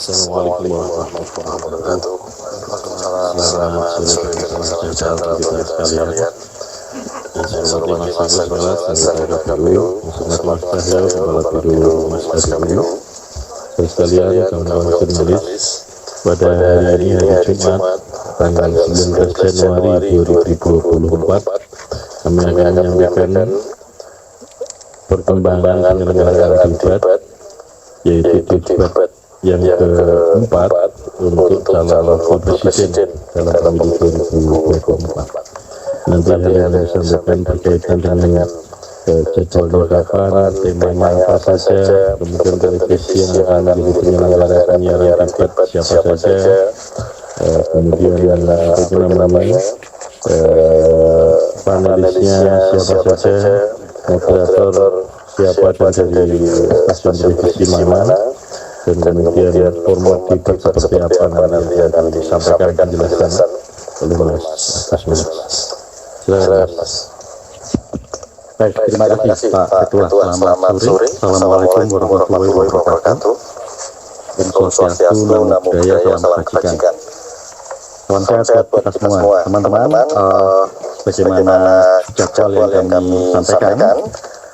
Assalamualaikum warahmatullahi wabarakatuh. Selamat sore teman-teman sekalian. Saya hormati Mas Anggota KPU, Mas Tahil, Kepala Biro Mas KPU, sekalian teman-teman jurnalis. Pada hari ini hari Jumat, tanggal 19 Januari 2024, kami akan menyampaikan perkembangan penyelenggaraan debat, yaitu debat yang keempat untuk calon wakil presiden dalam pemilu 2024. Nanti hal yang disampaikan berkaitan dengan jadwal kapan, temanya apa saja, kemudian televisi yang akan menjadi penyelenggara penyiaran debat siapa saja, kemudian yang namanya panelisnya siapa saja, moderator siapa dan dari stasiun televisi mana, dan kemudian format debat seperti apa nanti akan disampaikan dan dijelaskan oleh Mas Kasmin. Silakan Mas. Baik, terima kasih Pak Ketua. Selamat sore. Assalamualaikum warahmatullahi wabarakatuh. Dan Swastiastu, Namo Buddhaya, Salam Kebajikan. Salam sehat buat kita semua. Teman-teman, bagaimana jadwal yang kami sampaikan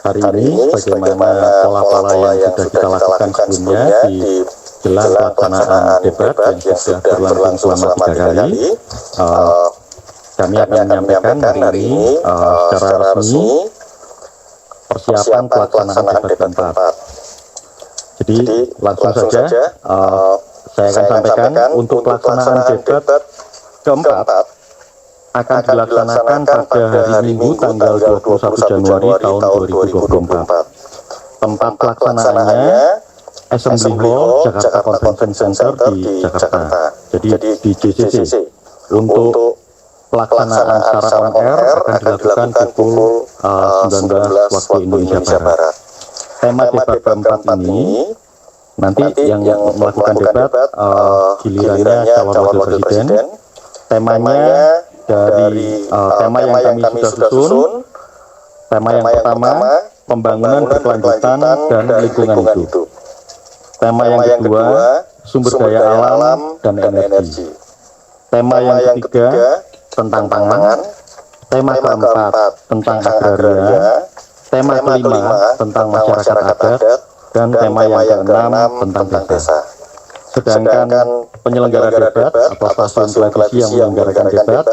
hari ini, bagaimana pola-pola yang sudah kita lakukan sebelumnya di jelang pelaksanaan debat yang sudah berlangsung selama 3 kali. Kami akan menyampaikan hari ini secara resmi persiapan pelaksanaan debat keempat. Jadi langsung saja saya akan sampaikan untuk pelaksanaan debat keempat akan dilaksanakan pada hari Minggu tanggal 21 Januari tahun 2024. Tempat pelaksanaannya Assembly Hall Jakarta Convention Center di Jakarta. Jadi di JCC. Untuk pelaksanaan secara on air akan dilakukan pukul 19 waktu Indonesia Barat. Tema debat keempat ini nanti yang melakukan debat gilirannya calon wakil presiden. Temanya dari tema yang kami sudah susun. Tema yang pertama, pembangunan berkelanjutan dan lingkungan hidup. Tema yang kedua, sumber daya alam dan energi. Tema yang ketiga, tentang pangan. Tema keempat, tentang agraria. Tema kelima, tentang masyarakat adat. Dan tema yang keenam, tentang desa. Sedangkan penyelenggara debat atau stasiun televisi yang menyelenggarakan debat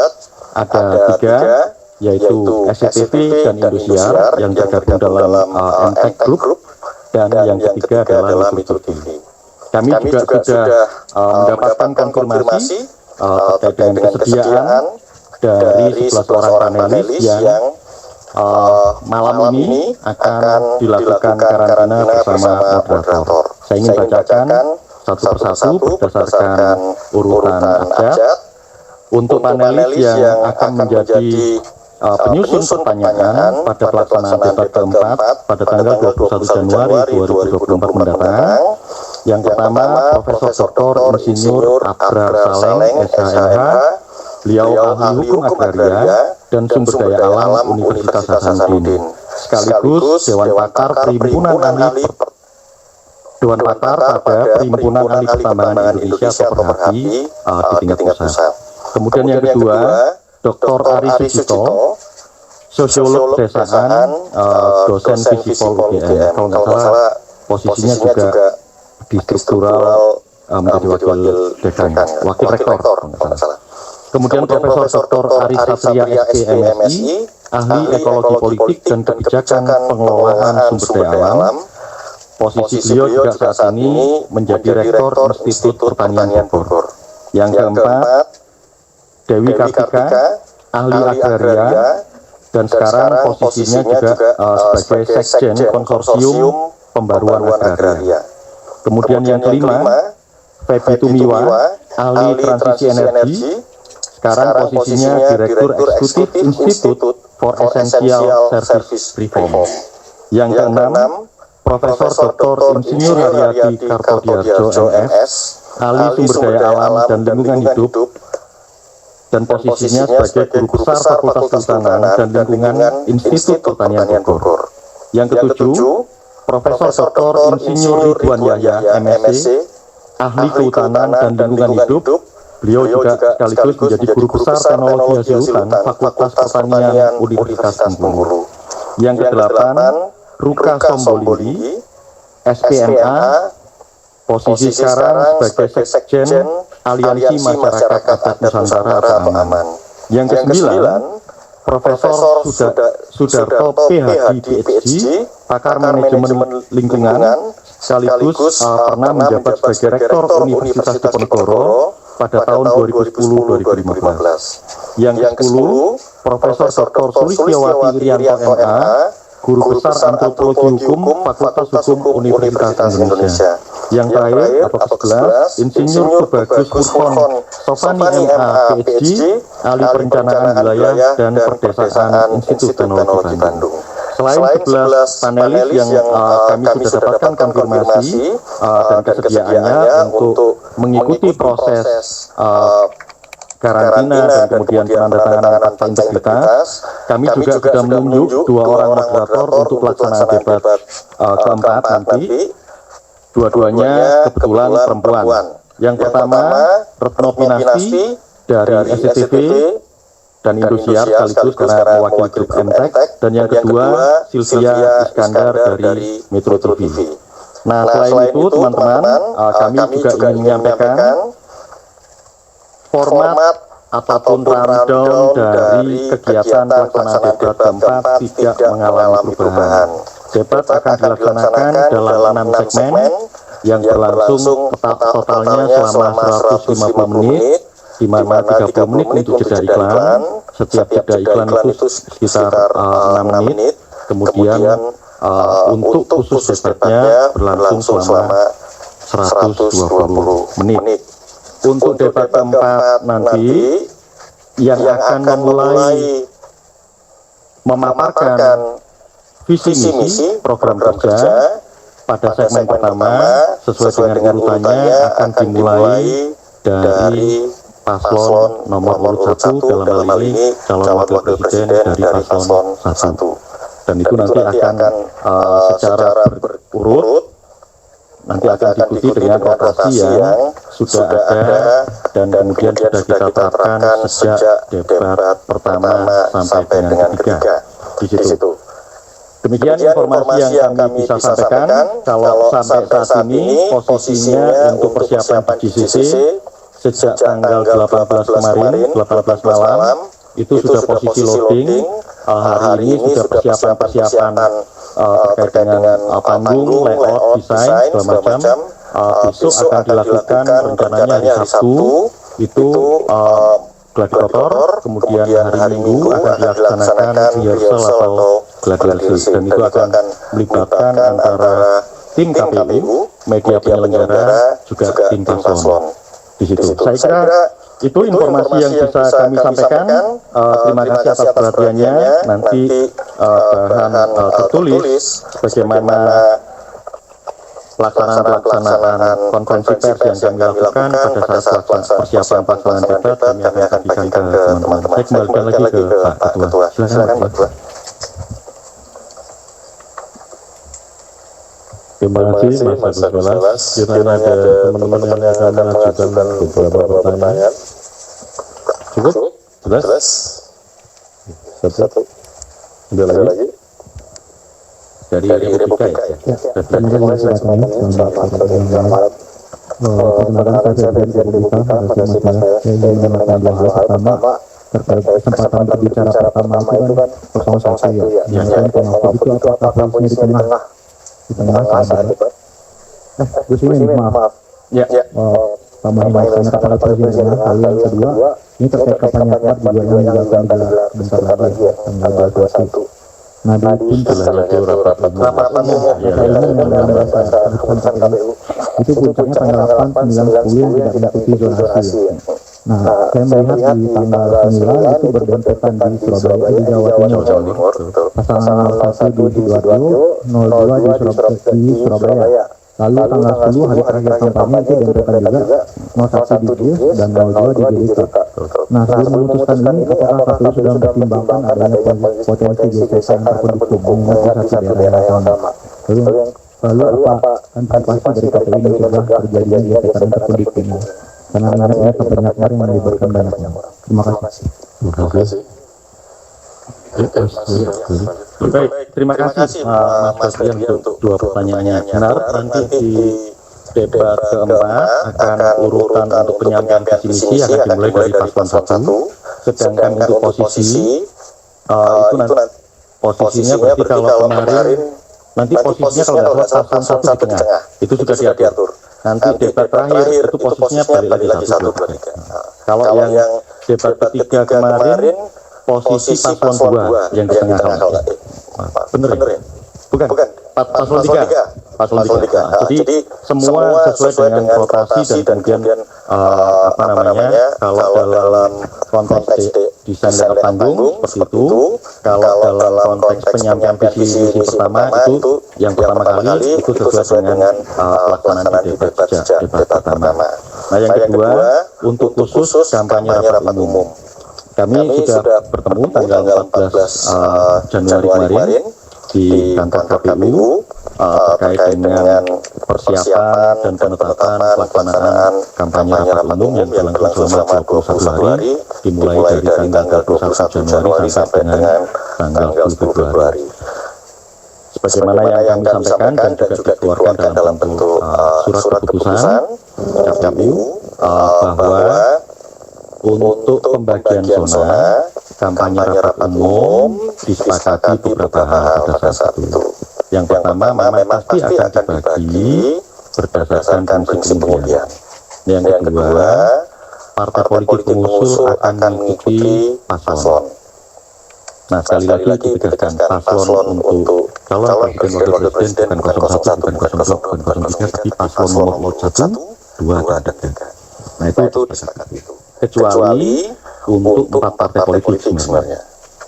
ada 3, yaitu SCTV dan Indosiar yang tergabung dalam MTech Group, dan yang ketiga adalah Metro TV. Kami juga sudah mendapatkan konfirmasi terkait dengan kesediaan dari 11 orang panelis yang malam ini akan dilakukan karantina bersama moderator. Saya ingin bacakan satu persatu berdasarkan urutan abjad. Untuk panelis yang akan menjadi penyusun pertanyaan pada pelaksanaan debat keempat pada tanggal 21 Januari 2024 mendatang. Yang pertama, Profesor Dr. Insinyur Abrar Saleng, SHMH. Beliau ahli hukum agraria dan sumber daya alam Universitas Hasanuddin, sekaligus Dewan Pakar pada Perhimpunan Ahli Pertambangan Indonesia atau Perhapi di tingkat pusat. Kemudian yang kedua, Dr. Ari Sucipto, sosiolog pedesaan, dosen Visipol UGM. Kalau nggak salah posisinya juga di struktural menjadi wakil dekan, wakil rektor kalau nggak salah. Kemudian Profesor Dr. Ari Satria SPMSI, ahli ekologi politik dan kebijakan pengelolaan sumber daya alam. Posisi beliau juga saat ini menjadi Rektor Institut Pertanian Bogor. Yang keempat, Dewi Kartika, ahli agraria, dan sekarang posisinya juga sebagai Sekjen Konsorsium Pembaruan Agraria. Kemudian yang kelima, Feby Tumiwa, ahli transisi energi, sekarang posisinya Direktur Eksekutif Institute for Essential Service Reform. Yang keenam, Profesor Dr. Insinyur Haryadi Kartodiarjo MS, ahli sumber daya alam dan lingkungan hidup, dan posisinya sebagai Guru Besar Fakultas Kehutanan dan Lingkungan Institut Pertanian Bogor. Yang ketujuh, Profesor Dr. Insinyur Ridwan Yahya MSc, ahli kehutanan dan lingkungan hidup. Beliau juga sekaligus menjadi Guru Besar Teknologi Hasil Hutan Fakultas Pertanian Universitas Bengkulu. Yang kedelapan, Ruka Sombolili, SPMA, posisi sekarang sebagai Sekjen Aliansi Masyarakat Adat Nusantara atau AMAN. Yang kesembilan, Profesor Sudarto PhD PhD, pakar manajemen lingkungan, sekaligus pernah menjabat sebagai Rektor Universitas Diponegoro pada tahun 2010-2015. Yang ke-10, Profesor Dr. Sulistiawati Irianto MA, Guru Besar Antropologi Hukum Fakultas Hukum Universitas Indonesia. Yang terakhir atau ke-11, Insinyur Tubagus Furkon Sofani MA PhD, ahli perencanaan wilayah dan perdesaan Institut Teknologi Bandung. Selain 11 panelis yang kami sudah dapatkan konfirmasi dan kesediaannya untuk mengikuti proses karantina dan kemudian penandatanganan akta integritas, kami juga sudah menunjuk 2 orang moderator untuk pelaksanaan debat keempat nanti. Dua-duanya kebetulan perempuan. Yang pertama, Retno Pinasti dari SCTV dan Indosiar sekaligus karena mewakili grup MTEK, dan yang kedua Sylvia Iskandar dari Metro TV. Nah, selain itu teman-teman, kami juga ingin menyampaikan format ataupun rundown dari kegiatan pelaksanaan debat keempat tidak mengalami perubahan. Debat akan dilaksanakan dalam 6 segmen yang berlangsung totalnya selama 150 menit, di mana 30 menit untuk jeda iklan. Setiap jeda iklan itu sekitar 6 menit. Kemudian untuk khusus debatnya berlangsung selama 120 menit. Untuk debat keempat nanti yang akan memulai memaparkan visi misi program kerja pada segmen pertama sesuai dengan urutannya akan dimulai dari paslon nomor urut 1, dalam hal ini calon wakil presiden dari paslon 1, dan itu nanti akan secara berurut nanti akan diikuti dengan rotasi yang sudah ada dan kemudian sudah kita terapkan sejak debat pertama sampai dengan ketiga di situ. Demikian informasi yang kami bisa sampaikan. Kalau sampai saat ini posisinya untuk persiapan di GCC sejak tanggal 18 kemarin, 18 malam, itu sudah posisi loading. Hari ini sudah persiapan terkait dengan panggung, layout, desain, segala macam. Besok akan dilakukan rencananya hari Sabtu, itu gladiator, kemudian hari Minggu akan dilaksanakan rehearsal atau gladiasi, dan itu akan melibatkan antara tim KPU, media penyelenggara, juga tim paslon di situ. Saya kira itu informasi yang bisa kami sampaikan. Terima kasih atas perhatiannya. Nanti bahan tertulis bagaimana pelaksanaan konferensi pers yang kami lakukan pada saat persiapan pelaksanaan debat kami akan bagikan ke teman-teman. Saya kembalikan lagi ke Pak Ketua. Silakan Pak Ketua. Terima kasih Mas Agus Welas. Kiranya ada teman-teman yang akan mengajukan beberapa pertanyaan. Cukup? Jelas? Satu. Ada lagi? Dari Republika ya. Terima kasih Selamat perkenalkan saya dari Republika. Pada kesempatan saya ingin menanyakan dua hal. Pertama, terkait kesempatan berbicara pertama itu kan 01 ya. Yang penalti itu apakah posisinya di tengah di tengah saat debat. Gus Imin, maaf. Ya. Tambahin karena kata presiden lalu yang kedua ini terkait kampanye akbar juga yang akan digelar bentar lagi ya tanggal 21. Nah di Setelah itu rapat umum. saya ingat dalam bahasa keputusan KPU itu puncaknya tanggal 8, 9, 10 yang tidak mengikuti zonasi ya. Nah saya melihat di tanggal 9 itu berdempetan di Surabaya di Jawa Timur, pasangan 01 di Sidoarjo, 02 di Surabaya. Lalu tanggal 10 hari terakhir kampanye itu dempetan juga 01 di Jis dan 02 di JDK. Nah sebelum memutuskan ini apakah KPU sudah mempertimbangkan adanya potensi gesekan terpendukung mengenai satu daerah yang sama? Lalu apa antisipasi dari KPU mencegah terjadinya gesekan terpendukung? Karena ini kampanye akbar yang melibatkan banyak orang. Terima kasih. Terima kasih. Baik, terima kasih Mas Ferdian untuk dua pertanyaannya. Benar, nanti di debat keempat akan urutan untuk penyampaian visi misi akan dimulai dari paslon 1, sedangkan untuk posisi itu nanti posisinya berarti kalau kemarin nanti posisinya kalau nggak salah paslon 1 di tengah itu sudah diatur. Nanti debat terakhir itu posisinya balik lagi 1, 2, 3. Kalau yang debat ketiga kemarin posisi paslon 2 yang di tengah kalau bener ya? Bukan paslon 3. Jadi semua sesuai dengan rotasi dan kemudian apa namanya, kalau dalam konteks desain dan panggung seperti itu, kalau dalam konteks penyampaian visi misi pertama itu yang pertama kali itu sesuai dengan pelaksanaan di debat pertama. Nah yang kedua untuk khusus kampanye rapat umum. Kami sudah bertemu tanggal 14 Januari kemarin di kantor KPU terkait dengan persiapan dan penetapan pelaksanaan kampanye rapat umum yang berlangsung selama 21 hari dimulai dari tanggal 21 Januari sampai dengan tanggal 10 Februari. Sebagaimana yang kami sampaikan dan juga dikeluarkan dalam bentuk surat keputusan KPU bahwa untuk pembagian zona kampanye rapat umum disepakati beberapa hal pada saat itu. Yang pertama memang pasti akan dibagi berdasarkan prinsip pengundian. Yang kedua, partai politik pengusul akan mengikuti paslon. Nah sekali lagi ditegaskan paslon untuk calon presiden wakil presiden bukan 01, bukan 02, bukan 03, tapi paslon nomor 1, 2, dan 3. Nah itu disepakati itu. Kecuali untuk 4 partai politik sebenarnya,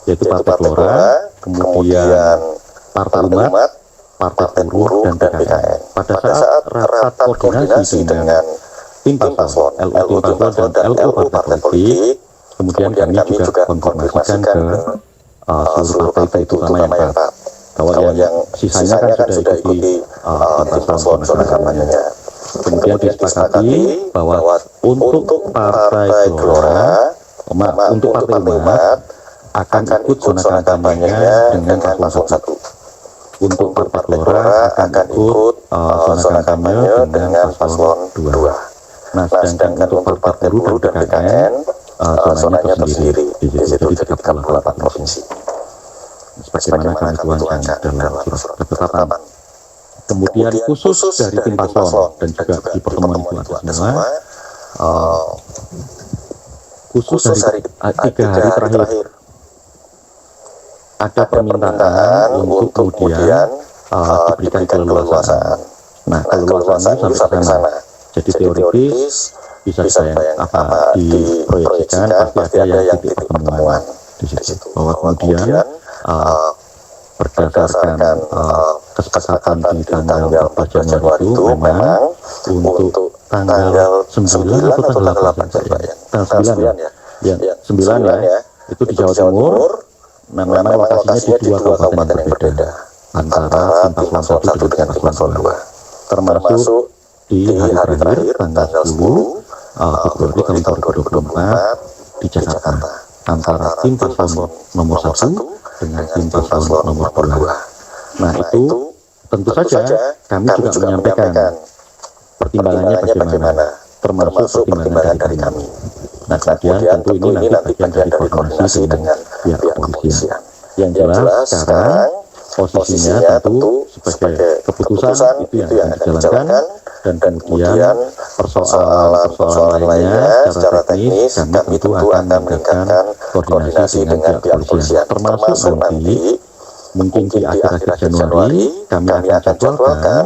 yaitu Partai Gelora, kemudian Partai Umat, Partai Buruh, dan PKN. Pada saat rapat koordinasi dengan tim paslon, LU tim paslon dan LU partai politik, kemudian kami juga konfirmasikan ke seluruh partai itu terutama yang 4. Kalau yang sisanya kan sudah ikuti paslon zona kampanyenya. Kemudian disepakati bahwa untuk Partai Gelora, untuk Partai Umat akan ikut zona kampanyenya dengan paslon 1. Untuk Partai Gelora akan ikut zona kampanye dengan paslon 2. Nah, sedangkan untuk Partai Buruh dan PKN zonanya tersendiri, yaitu 38 provinsi. Sebagaimana kami tuangkan dalam surat ketetapan. Kemudian khusus dari tim paslon dan juga di pertemuan itu ada semua khusus dari 3 hari terakhir ada permintaan untuk kemudian diberikan keleluasaan. Nah keleluasaan itu sampai ke sana. Jadi teoritis bisa diproyeksikan pasti ada yang titik pertemuan di situ. Bahwa kemudian berdasarkan kesepakatan di tanggal 14 Januari itu memang untuk tanggal 9 atau tanggal 8 tanggal 9 ya 9 ya itu di Jawa Timur. Nah memang lokasinya di 2 kabupaten yang berbeda antara tim paslon 1 dengan tim paslon 2, termasuk di hari terakhir tanggal 10 Februari tahun 2024 di Jakarta antara tim paslon nomor 1 dengan tim paslon nomor 2. Nah itu tentu saja kami juga menyampaikan pertimbangannya bagaimana, termasuk pertimbangan dari kami. Nah kemudian tentu ini nanti bagian dari koordinasi dengan pihak kepolisian. Yang jelas sekarang posisinya tentu sebagai keputusan itu yang akan dijalankan, dan kemudian persoalan lainnya secara teknis kami tentu akan meningkatkan koordinasi dengan pihak kepolisian, termasuk nanti mungkin di akhir-akhir Januari kami akan jadwalkan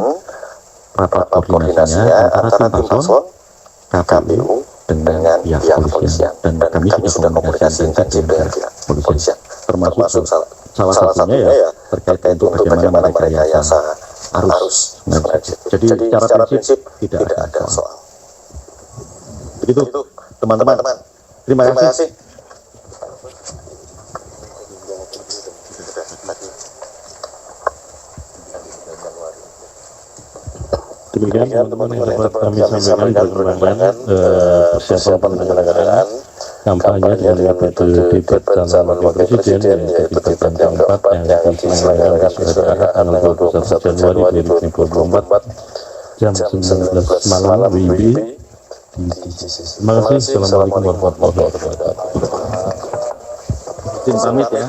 rapat koordinasinya antara tim paslon, KPU dengan pihak kepolisian, dan kami sudah komunikasi intensif dengan pihak kepolisian, termasuk salah satunya ya terkait untuk bagaimana merekayasa arus. Jadi secara prinsip tidak ada soal. Begitu teman-teman. Terima kasih. Demikian teman-teman yang dapat kami sampaikan perkembangan persiapan penyelenggaraan kampanye dengan metode debat calon wakil presiden, yaitu debat yang keempat yang diselenggarakan sesuai dengan tanggal 21 Januari 2024 jam 19 malam WIB. Terima kasih. Assalamualaikum warahmatullahi wabarakatuh. Izin pamit ya.